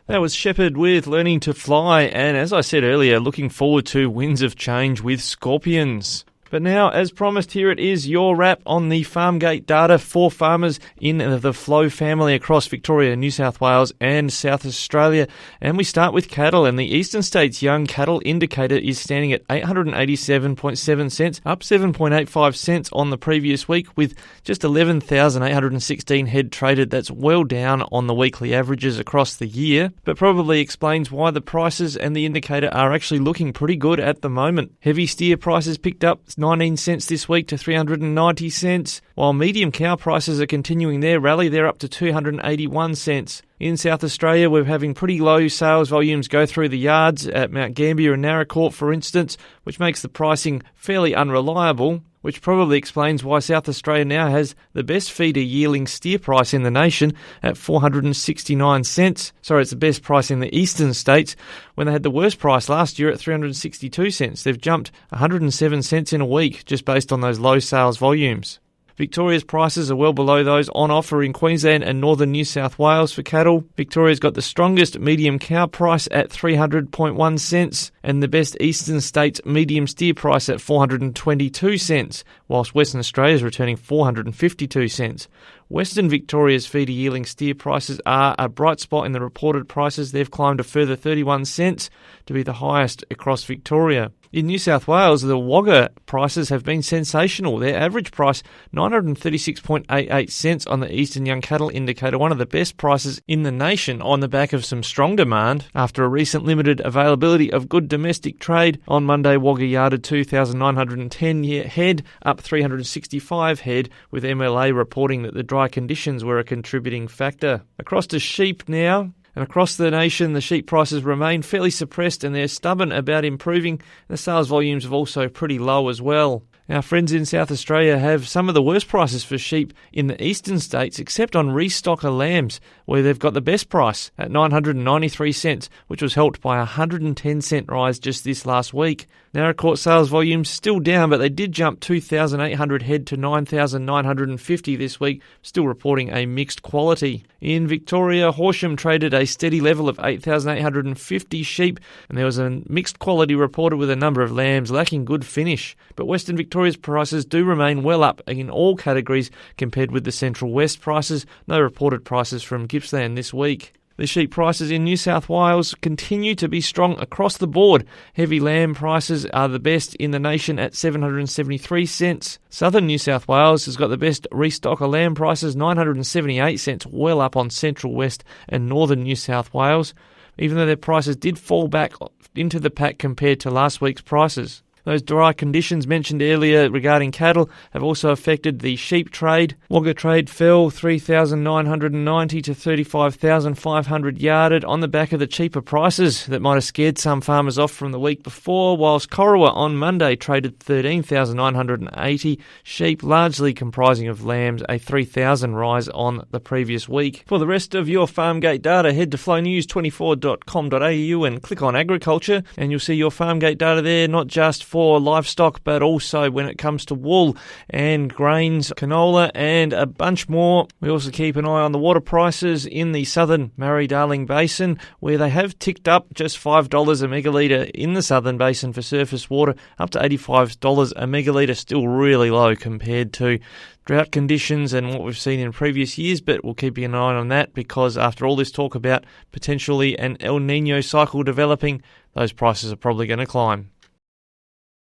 That was Shepherd with Learning to Fly, and as I said earlier, looking forward to Winds of Change with Scorpions. But now, as promised, here it is, your wrap on the farmgate data for farmers in the flow family across Victoria, New South Wales and South Australia. And we start with cattle, and the Eastern States Young Cattle Indicator is standing at 887.7 cents, up 7.85 cents on the previous week, with just 11,816 head traded. That's well down on the weekly averages across the year, but probably explains why the prices and the indicator are actually looking pretty good at the moment. Heavy steer prices picked up 19 cents this week to 390 cents, while medium cow prices are continuing their rally. They're up to 281 cents. In South Australia, we're having pretty low sales volumes go through the yards at Mount Gambier and Narracourt, for instance, which makes the pricing fairly unreliable, which probably explains why South Australia now has the best feeder yearling steer price in the nation at 469 cents. Sorry, it's the best price in the eastern states, when they had the worst price last year at 362 cents. They've jumped 107 cents in a week just based on those low sales volumes. Victoria's prices are well below those on offer in Queensland and northern New South Wales for cattle. Victoria's got the strongest medium cow price at 300.1 cents and the best eastern states medium steer price at 422 cents, whilst Western Australia is returning 452 cents. Western Victoria's feeder yearling steer prices are a bright spot in the reported prices. They've climbed a further 31 cents to be the highest across Victoria. In New South Wales, the Wagga prices have been sensational. Their average price, 936.88 cents on the Eastern Young Cattle Indicator, one of the best prices in the nation on the back of some strong demand. After a recent limited availability of good domestic trade, on Monday Wagga yarded 2,910 head, up 365 head, with MLA reporting that the dry conditions were a contributing factor. Across to sheep now. And across the nation, the sheep prices remain fairly suppressed and they're stubborn about improving. The sales volumes are also pretty low as well. Our friends in South Australia have some of the worst prices for sheep in the eastern states, except on restocker lambs, where they've got the best price at 993 cents, which was helped by a 110 cent rise just this last week. Narracourt sales volumes still down, but they did jump 2,800 head to 9,950 this week, still reporting a mixed quality. In Victoria, Horsham traded a steady level of 8,850 sheep, and there was a mixed quality reported with a number of lambs lacking good finish. But Western Victoria's prices do remain well up in all categories compared with the Central West prices. No reported prices from Gippsland this week. The sheep prices in New South Wales continue to be strong across the board. Heavy lamb prices are the best in the nation at 773 cents. Southern New South Wales has got the best restocker lamb prices, 978 cents, well up on Central West and Northern New South Wales, even though their prices did fall back into the pack compared to last week's prices. Those dry conditions mentioned earlier regarding cattle have also affected the sheep trade. Wagga trade fell 3,990 to 35,500 yarded on the back of the cheaper prices that might have scared some farmers off from the week before, whilst Corowa on Monday traded 13,980 sheep, largely comprising of lambs, a 3,000 rise on the previous week. For the rest of your farmgate data, head to flownews24.com.au and click on agriculture, and you'll see your farmgate data there, not just for livestock, but also when it comes to wool and grains, canola, and a bunch more. We also keep an eye on the water prices in the southern Murray-Darling Basin, where they have ticked up just $5 a megalitre in the southern basin for surface water, up to $85 a megalitre, still really low compared to drought conditions and what we've seen in previous years, but we'll keep an eye on that because after all this talk about potentially an El Nino cycle developing, those prices are probably going to climb.